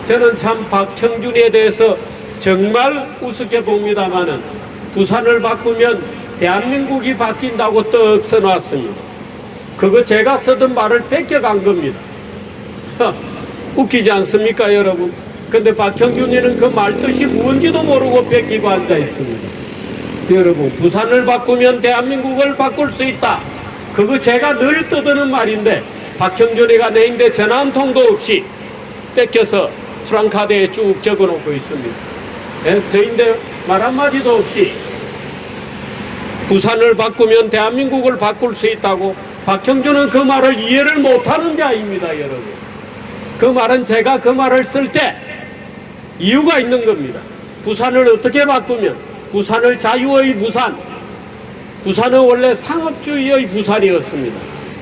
저는 참 박형준에 대해서 정말 우습게 봅니다마는 부산을 바꾸면 대한민국이 바뀐다고 떡 써놨습니다. 그거 제가 쓰던 말을 뺏겨간 겁니다. 웃기지 않습니까, 여러분? 근데 박형준이는 그 말뜻이 뭔지도 모르고 뺏기고 앉아 있습니다. 여러분, 부산을 바꾸면 대한민국을 바꿀 수 있다. 그거 제가 늘 떠드는 말인데 박형준이가 내인데 전화 한 통도 없이 뺏겨서 프랑카드에 쭉 적어놓고 있습니다. 예? 저인데 말 한마디도 없이 부산을 바꾸면 대한민국을 바꿀 수 있다고. 박형준은 그 말을 이해를 못하는 자입니다, 여러분. 그 말은 제가 그 말을 쓸 때 이유가 있는 겁니다. 부산을 어떻게 바꾸면, 부산을 자유의 부산, 부산은 원래 상업주의의 부산이었습니다.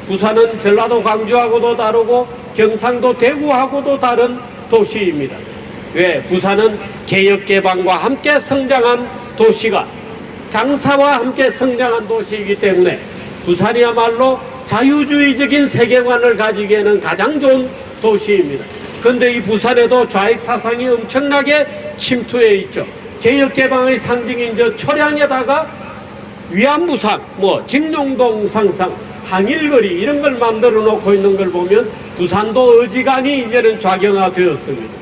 부산은 전라도 광주하고도 다르고 경상도 대구하고도 다른 도시입니다. 왜? 부산은 개혁개방과 함께 성장한 도시가, 장사와 함께 성장한 도시이기 때문에 부산이야말로 자유주의적인 세계관을 가지기에는 가장 좋은 도시입니다. 그런데 이 부산에도 좌익 사상이 엄청나게 침투해 있죠. 개혁개방의 상징인 저 초량에다가 위안부상, 직룡동 상상, 항일거리 이런 걸 만들어 놓고 있는 걸 보면 부산도 어지간히 이제는 좌경화되었습니다.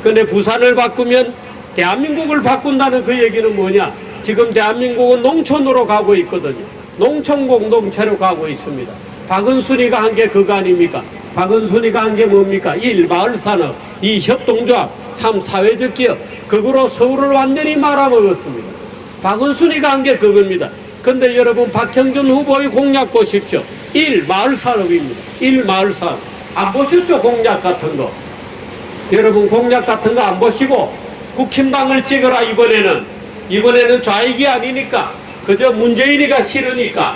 그런데 부산을 바꾸면 대한민국을 바꾼다는 그 얘기는 뭐냐? 지금 대한민국은 농촌으로 가고 있거든요. 농촌 공동체로 가고 있습니다. 박은순이가 한 게 그거 아닙니까? 박은순이가 한 게 뭡니까? 1. 마을산업, 2. 협동조합, 3. 사회적 기업. 그거로 서울을 완전히 말아먹었습니다. 박은순이가 한 게 그겁니다. 근데 여러분, 박형준 후보의 공약 보십시오. 1. 마을산업입니다. 1. 마을산업. 안 보셨죠? 공약 같은 거. 여러분, 공약 같은 거 안 보시고 국힘당을 찍어라. 이번에는 좌익이 아니니까, 그저 문재인이가 싫으니까,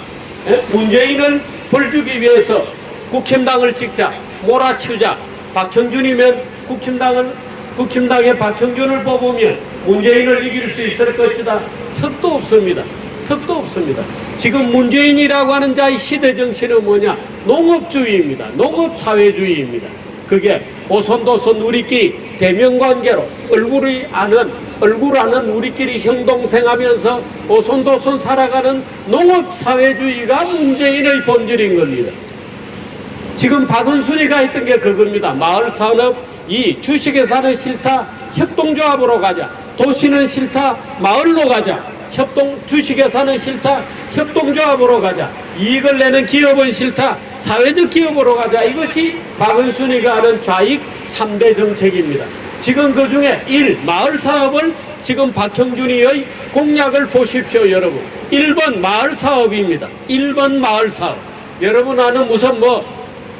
문재인을 벌주기 위해서 국힘당을 찍자, 몰아치우자. 박형준이면 국힘당의 박형준을 뽑으면 문재인을 이길 수 있을 것이다. 턱도 없습니다. 턱도 없습니다. 지금 문재인이라고 하는 자의 시대 정치는 뭐냐? 농업주의입니다. 농업사회주의입니다. 그게 오손도손 우리끼리 대면관계로 얼굴 아는 우리끼리 형동생하면서 오손도손 살아가는 농업사회주의가 문재인의 본질인 겁니다. 지금 박은순이가 했던 게 그겁니다. 마을산업, 2. 주식회사는 싫다, 협동조합으로 가자. 도시는 싫다, 마을로 가자. 주식회사는 싫다, 협동조합으로 가자. 이익을 내는 기업은 싫다, 사회적 기업으로 가자. 이것이 박은순이가 하는 좌익 3대 정책입니다. 지금 그 중에 1. 마을사업을 지금 박형준이의 공약을 보십시오, 여러분. 1번 마을사업입니다. 1번 마을사업. 여러분 아는 무슨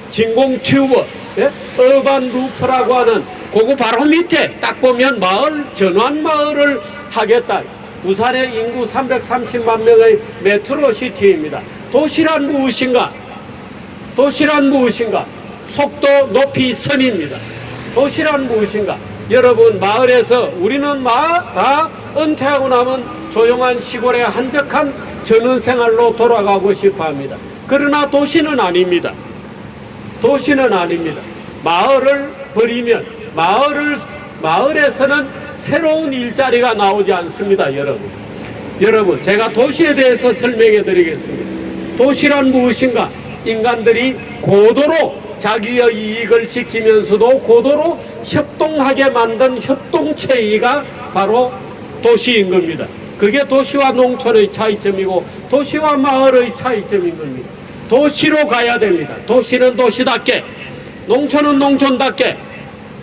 진공 튜브, 어반 루프라고 하는 그거 바로 밑에 딱 보면 마을, 전환 마을을 하겠다. 부산의 인구 330만 명의 메트로시티입니다. 도시란 무엇인가? 속도, 높이, 선입니다. 도시란 무엇인가? 여러분, 마을에서 우리는 다 은퇴하고 나면 조용한 시골의 한적한 전원생활로 돌아가고 싶어 합니다. 그러나 도시는 아닙니다. 마을을 버리면 마을에서는 새로운 일자리가 나오지 않습니다, 여러분. 제가 도시에 대해서 설명해 드리겠습니다. 도시란 무엇인가? 인간들이 고도로 자기의 이익을 지키면서도 고도로 협동하게 만든 협동체의가 바로 도시인 겁니다. 그게 도시와 농촌의 차이점이고 도시와 마을의 차이점인 겁니다. 도시로 가야 됩니다. 도시는 도시답게, 농촌은 농촌답게,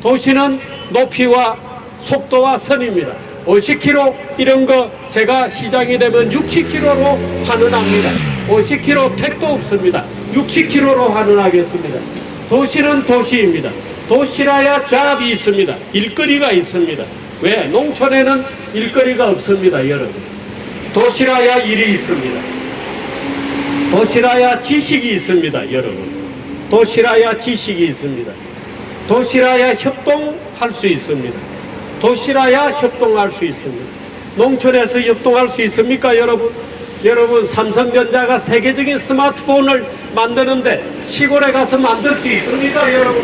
도시는 높이와 속도와 선입니다. 50km 이런 거 제가 시장이 되면 60km로 환원합니다. 50km 택도 없습니다. 60km로 환원하겠습니다. 도시는 도시입니다. 도시라야 잡이 있습니다. 일거리가 있습니다. 왜? 농촌에는 일거리가 없습니다, 여러분. 도시라야 일이 있습니다. 도시라야 지식이 있습니다, 여러분. 도시라야 협동할 수 있습니다. 도시라야 협동할 수 있습니다. 농촌에서 협동할 수 있습니까, 여러분? 삼성전자가 세계적인 스마트폰을 만드는데 시골에 가서 만들 수 있습니까, 여러분?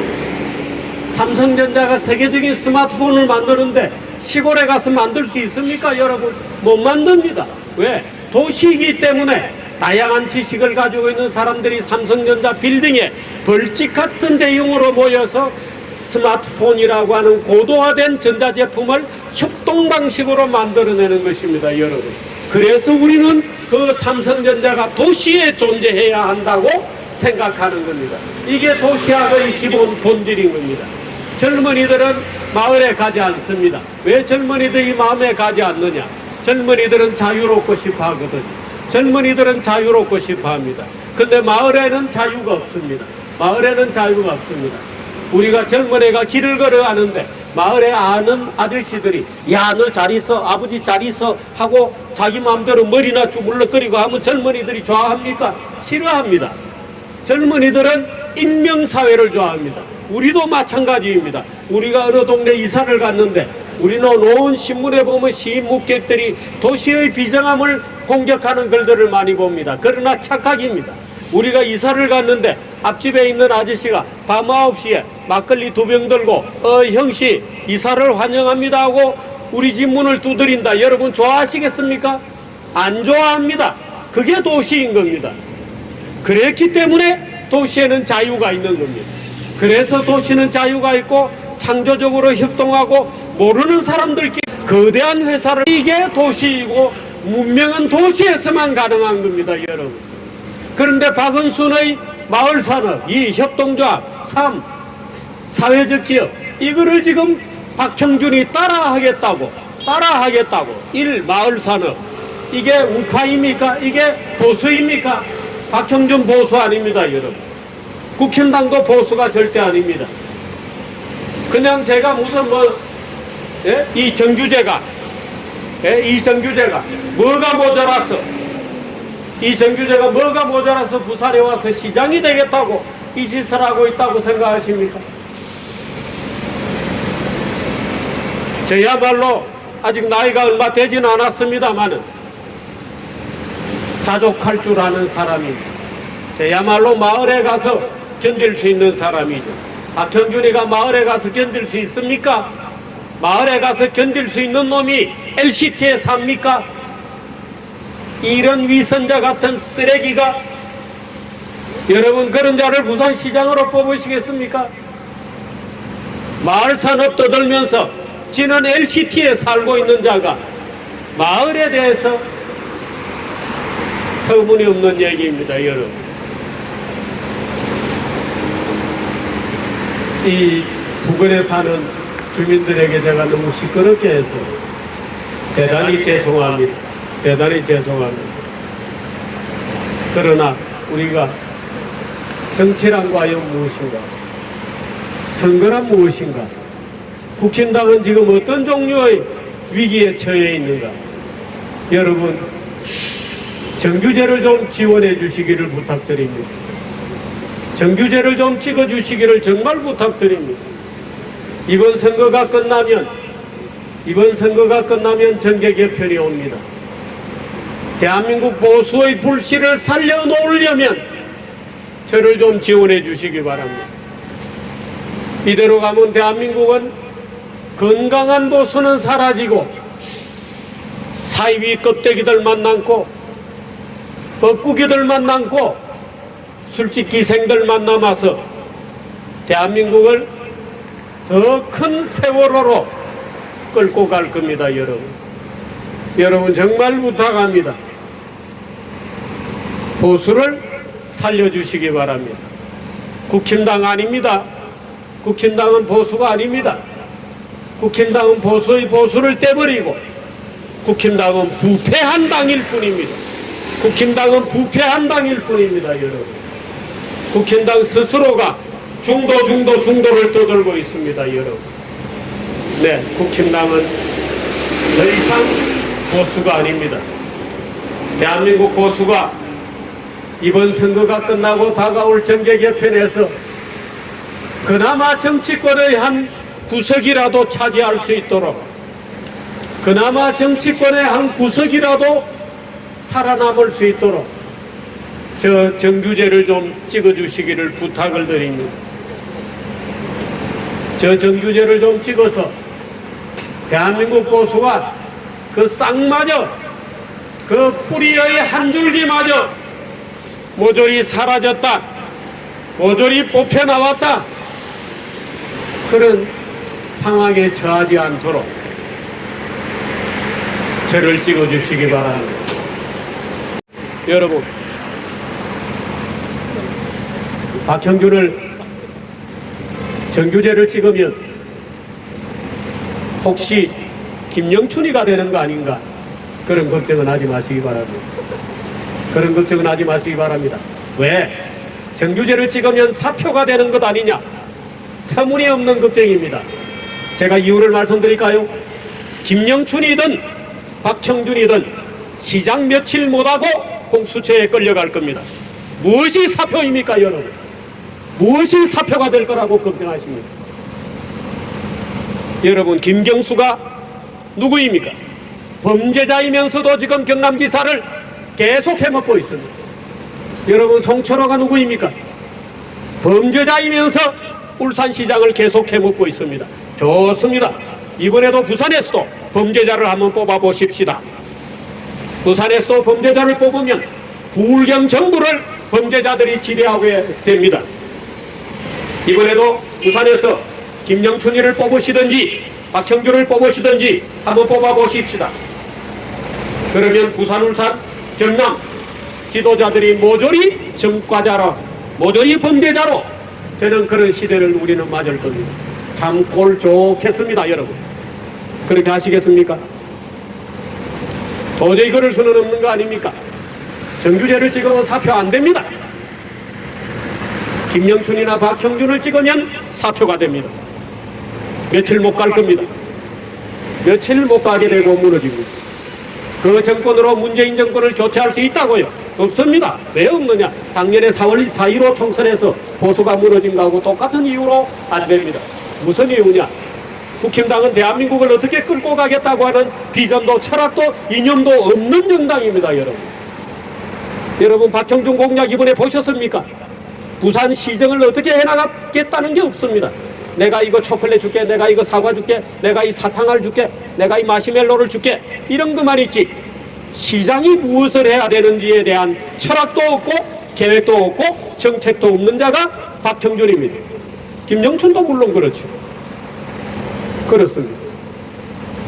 삼성전자가 세계적인 스마트폰을 만드는데 시골에 가서 만들 수 있습니까, 여러분? 못 만듭니다. 왜? 도시이기 때문에 다양한 지식을 가지고 있는 사람들이 삼성전자 빌딩에 벌집 같은 대형으로 모여서 스마트폰이라고 하는 고도화된 전자제품을 협동 방식으로 만들어내는 것입니다, 여러분. 그래서 우리는 그 삼성전자가 도시에 존재해야 한다고 생각하는 겁니다. 이게 도시학의 기본 본질인 겁니다. 젊은이들은 마을에 가지 않습니다. 왜 젊은이들이 마음에 가지 않느냐? 젊은이들은 자유롭고 싶어 하거든요. 젊은이들은 자유롭고 싶어 합니다. 근데 마을에는 자유가 없습니다. 마을에는 자유가 없습니다. 우리가 젊은 애가 길을 걸어가는데 마을에 아는 아저씨들이 야, 너 잘 있어, 아버지 잘 있어 하고 자기 마음대로 머리나 주물럭거리고 하면 젊은이들이 좋아합니까? 싫어합니다. 젊은이들은 인명사회를 좋아합니다. 우리도 마찬가지입니다. 우리가 어느 동네 이사를 갔는데 우리는 온 신문에 보면 시인 묵객들이 도시의 비정함을 공격하는 글들을 많이 봅니다. 그러나 착각입니다. 우리가 이사를 갔는데 앞집에 있는 아저씨가 밤 9시에 막걸리 2병 들고 형씨 이사를 환영합니다 하고 우리 집 문을 두드린다. 여러분 좋아하시겠습니까? 안 좋아합니다. 그게 도시인 겁니다. 그랬기 때문에 도시에는 자유가 있는 겁니다. 그래서 도시는 자유가 있고 창조적으로 협동하고 모르는 사람들끼리 거대한 회사를, 이게 도시이고 문명은 도시에서만 가능한 겁니다, 여러분. 그런데 박은순의 마을산업, 이 협동조합, 사회적 기업, 이거를 지금 박형준이 따라하겠다고 마을산업, 이게 우파입니까? 이게 보수입니까? 박형준 보수 아닙니다, 여러분. 국힘당도 보수가 절대 아닙니다. 그냥 제가 무슨 이 정규제가 뭐가 모자라서, 이 정규제가 뭐가 모자라서 부산에 와서 시장이 되겠다고 이 짓을 하고 있다고 생각하십니까? 저야말로 아직 나이가 얼마 되지는 않았습니다만은 자족할 줄 아는 사람입니다. 저야말로 마을에 가서 견딜 수 있는 사람이죠. 박형준이가 마을에 가서 견딜 수 있습니까? 마을에 가서 견딜 수 있는 놈이 LCT에 삽니까? 이런 위선자 같은 쓰레기가, 여러분 그런 자를 부산시장으로 뽑으시겠습니까? 마을 산업 떠들면서 지는 LCT에 살고 있는 자가 마을에 대해서 터무니없는 얘기입니다, 여러분. 이 부근에 사는 주민들에게 제가 너무 시끄럽게 해서 대단히 죄송합니다. 그러나 우리가 정치란 과연 무엇인가? 선거란 무엇인가? 국힘당은 지금 어떤 종류의 위기에 처해 있는가? 여러분, 정규제를 좀 지원해 주시기를 부탁드립니다. 정규제를 좀 찍어 주시기를 정말 부탁드립니다. 이번 선거가 끝나면 정계 개편이 옵니다. 대한민국 보수의 불씨를 살려놓으려면 저를 좀 지원해 주시기 바랍니다. 이대로 가면 대한민국은 건강한 보수는 사라지고 사이비 껍데기들만 남고 뻐꾸기들만 남고 술집기생들만 남아서 대한민국을 더 큰 세월호로 끌고 갈 겁니다, 여러분. 여러분 정말 부탁합니다. 보수를 살려주시기 바랍니다. 국힘당 아닙니다. 국힘당은 보수가 아닙니다. 국힘당은 보수의 보수를 떼버리고 국힘당은 부패한 당일 뿐입니다. 국힘당은 부패한 당일 뿐입니다, 여러분. 국힘당 스스로가 중도를 떠들고 있습니다, 여러분. 네, 국힘당은 더 이상 보수가 아닙니다. 대한민국 보수가 이번 선거가 끝나고 다가올 정계 개편에서 그나마 정치권의 한 구석이라도 차지할 수 있도록, 그나마 정치권의 한 구석이라도 살아남을 수 있도록 저 정규제를 좀 찍어주시기를 부탁을 드립니다. 저 정규제를 좀 찍어서 대한민국 보수가 그 쌍마저 그 뿌리의 한 줄기마저 모조리 사라졌다, 모조리 뽑혀 나왔다, 그런 상황에 처하지 않도록 저를 찍어주시기 바랍니다. 여러분, 박형준을 정규제를 찍으면 혹시 김영춘이가 되는 거 아닌가, 그런 걱정은 하지 마시기 바랍니다. 그런 걱정은 하지 마시기 바랍니다. 왜? 정규제를 찍으면 사표가 되는 것 아니냐, 터무니없는 걱정입니다. 제가 이유를 말씀드릴까요? 김영춘이든 박형준이든 시장 며칠 못하고 공수처에 끌려갈 겁니다. 무엇이 사표입니까, 여러분? 무엇이 사표가 될 거라고 걱정하십니까? 여러분, 김경수가 누구입니까? 범죄자이면서도 지금 경남지사를 계속 해먹고 있습니다. 여러분, 송철호가 누구입니까? 범죄자이면서 울산시장을 계속 해먹고 있습니다. 좋습니다. 이번에도 부산에서도 범죄자를 한번 뽑아보십시다. 부산에서도 범죄자를 뽑으면 부울경 정부를 범죄자들이 지배하게 됩니다. 이번에도 부산에서 김영춘이를 뽑으시든지 박형준을 뽑으시든지 한번 뽑아보십시다. 그러면 부산, 울산, 경남 지도자들이 모조리 정과자로, 모조리 범죄자로 되는 그런 시대를 우리는 맞을 겁니다. 참 꼴 좋겠습니다, 여러분. 그렇게 하시겠습니까? 도저히 그럴 수는 없는 거 아닙니까? 정규제를 찍으면 사표 안 됩니다. 김영춘이나 박형준을 찍으면 사표가 됩니다. 며칠 못 갈 겁니다. 며칠 못 가게 되고 무너집니다. 그 정권으로 문재인 정권을 교체할 수 있다고요? 없습니다. 왜 없느냐? 작년에 4월 4.15 총선에서 보수가 무너진 거하고 똑같은 이유로 안 됩니다. 무슨 이유냐? 국힘당은 대한민국을 어떻게 끌고 가겠다고 하는 비전도 철학도 이념도 없는 정당입니다, 여러분. 여러분, 박형준 공약 이번에 보셨습니까? 부산 시정을 어떻게 해나가겠다는 게 없습니다. 내가 이거 초콜릿 줄게, 내가 이거 사과 줄게, 내가 이 사탕알 줄게, 내가 이 마시멜로를 줄게, 이런 것만 있지 시장이 무엇을 해야 되는지에 대한 철학도 없고 계획도 없고 정책도 없는 자가 박형준입니다. 김영춘도 물론 그렇죠. 그렇습니다.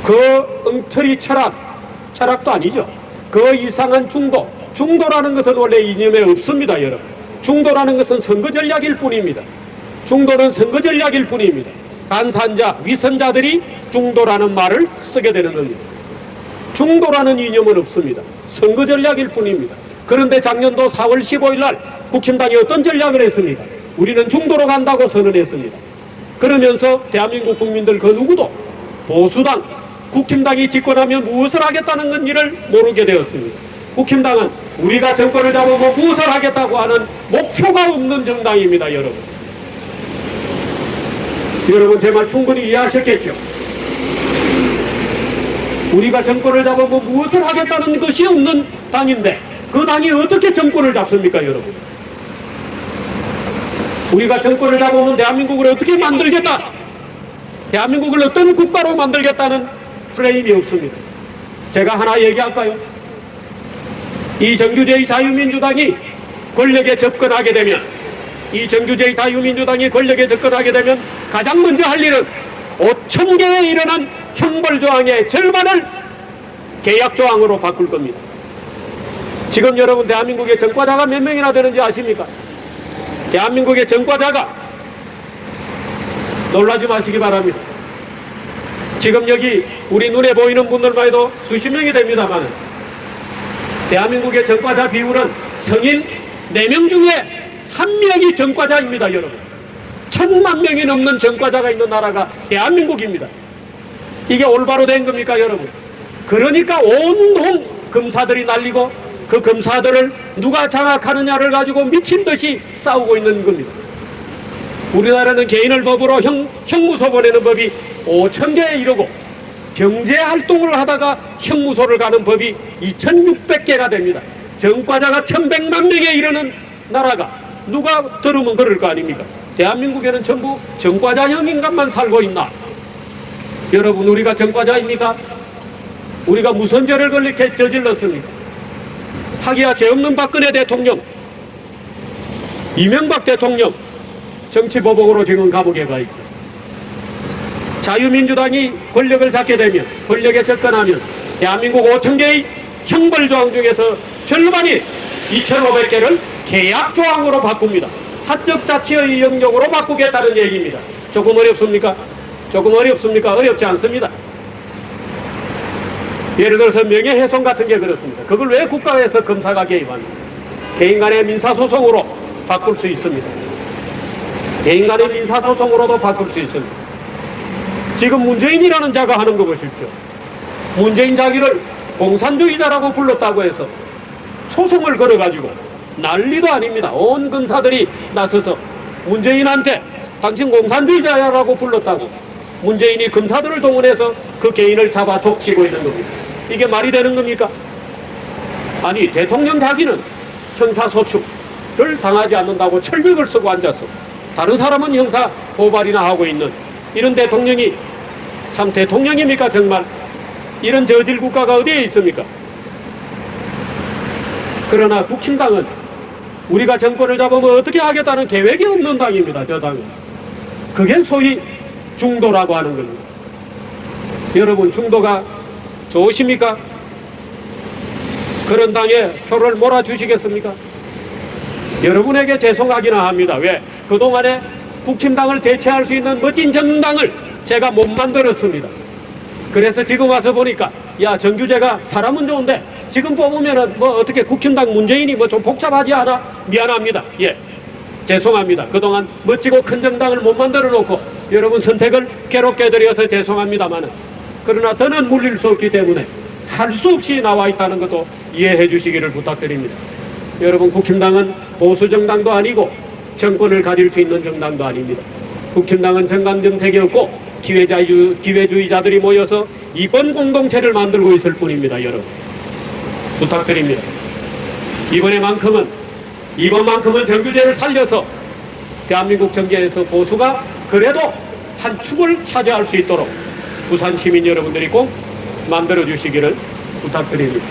그 엉터리 철학도 아니죠. 그 이상한 중도라는 것은 원래 이념에 없습니다, 여러분. 중도라는 것은 선거 전략일 뿐입니다. 중도는 선거 전략일 뿐입니다. 간사자, 위선자들이 중도라는 말을 쓰게 되는 겁니다. 중도라는 이념은 없습니다. 선거 전략일 뿐입니다. 그런데 작년도 4월 15일 날 국힘당이 어떤 전략을 했습니까? 우리는 중도로 간다고 선언했습니다. 그러면서 대한민국 국민들 그 누구도 보수당, 국힘당이 집권하면 무엇을 하겠다는 건지를 모르게 되었습니다. 국힘당은 우리가 정권을 잡으면 무엇을 하겠다고 하는 목표가 없는 정당입니다, 여러분. 여러분, 제 말 충분히 이해하셨겠죠? 우리가 정권을 잡으면 무엇을 하겠다는 것이 없는 당인데 그 당이 어떻게 정권을 잡습니까, 여러분? 우리가 정권을 잡으면 대한민국을 어떻게 만들겠다, 대한민국을 어떤 국가로 만들겠다는 프레임이 없습니다. 제가 하나 얘기할까요? 이 정규제의 자유민주당이 권력에 접근하게 되면, 이 정규제의 자유민주당이 권력에 접근하게 되면 가장 먼저 할 일은 5,000개에 이르는 형벌조항의 절반을 계약조항으로 바꿀 겁니다. 지금 여러분, 대한민국의 전과자가 몇 명이나 되는지 아십니까? 대한민국의 전과자가, 놀라지 마시기 바랍니다. 지금 여기 우리 눈에 보이는 분들만 해도 수십 명이 됩니다만 대한민국의 전과자 비율은 성인 4명 중에 1명이 전과자입니다, 여러분. 1,000만 명이 넘는 전과자가 있는 나라가 대한민국입니다. 이게 올바로 된 겁니까, 여러분? 그러니까 온통 검사들이 날리고 그 검사들을 누가 장악하느냐를 가지고 미친 듯이 싸우고 있는 겁니다. 우리나라는 개인을 법으로 형무소 보내는 법이 5,000개에 이르고 경제활동을 하다가 형무소를 가는 법이 2,600개가 됩니다. 전과자가 1,100만 명에 이르는 나라가 누가 들으면 그럴 거 아닙니까? 대한민국에는 전부 정과자형 인간만 살고 있나? 여러분, 우리가 정과자입니까? 우리가 무슨 죄를 그렇게 저질렀습니까? 하기야 죄 없는 박근혜 대통령, 이명박 대통령 정치보복으로 지금 감옥에 가 있죠. 자유민주당이 권력을 잡게 되면, 권력에 접근하면 대한민국 5천 개의 형벌조항 중에서 절반이 2,500개를 계약조항으로 바꿉니다. 사적자치의 영역으로 바꾸겠다는 얘기입니다. 조금 어렵습니까? 조금 어렵습니까? 어렵지 않습니다. 예를 들어서 명예훼손 같은 게 그렇습니다. 그걸 왜 국가에서 검사가 개입합니까? 개인 간의 민사소송으로 바꿀 수 있습니다. 개인 간의 민사소송으로도 바꿀 수 있습니다. 지금 문재인이라는 자가 하는 거 보십시오. 문재인 자기를 공산주의자라고 불렀다고 해서 소송을 걸어가지고 난리도 아닙니다. 온 검사들이 나서서 문재인한테 당신 공산주의자라고 불렀다고 문재인이 검사들을 동원해서 그 개인을 잡아 족치고 있는 겁니다. 이게 말이 되는 겁니까? 아니, 대통령 자기는 형사소축을 당하지 않는다고 철벽을 쓰고 앉아서 다른 사람은 형사 고발이나 하고 있는 이런 대통령이 참 대통령입니까? 정말 이런 저질 국가가 어디에 있습니까? 그러나 국힘당은 우리가 정권을 잡으면 어떻게 하겠다는 계획이 없는 당입니다. 저 당은. 그게 소위 중도라고 하는 겁니다. 여러분, 중도가 좋으십니까? 그런 당에 표를 몰아주시겠습니까? 여러분에게 죄송하기나 합니다. 왜? 그동안에 국힘당을 대체할 수 있는 멋진 정당을 제가 못 만들었습니다. 그래서 지금 와서 보니까 야, 정규제가 사람은 좋은데 지금 뽑으면은 뭐 어떻게 국힘당 문재인이 뭐 좀 복잡하지 않아? 미안합니다. 예, 죄송합니다. 그동안 멋지고 큰 정당을 못 만들어 놓고 여러분 선택을 괴롭게 드려서 죄송합니다만은, 그러나 더는 물릴 수 없기 때문에 할 수 없이 나와 있다는 것도 이해해 주시기를 부탁드립니다. 여러분, 국힘당은 보수 정당도 아니고 정권을 가질 수 있는 정당도 아닙니다. 국힘당은 정강 정책이 없고 기회주의자들이 모여서 이번 공동체를 만들고 있을 뿐입니다. 여러분, 부탁드립니다. 이번만큼은 정규제를 살려서 대한민국 정계에서 보수가 그래도 한 축을 차지할 수 있도록 부산 시민 여러분들이 꼭 만들어 주시기를 부탁드립니다.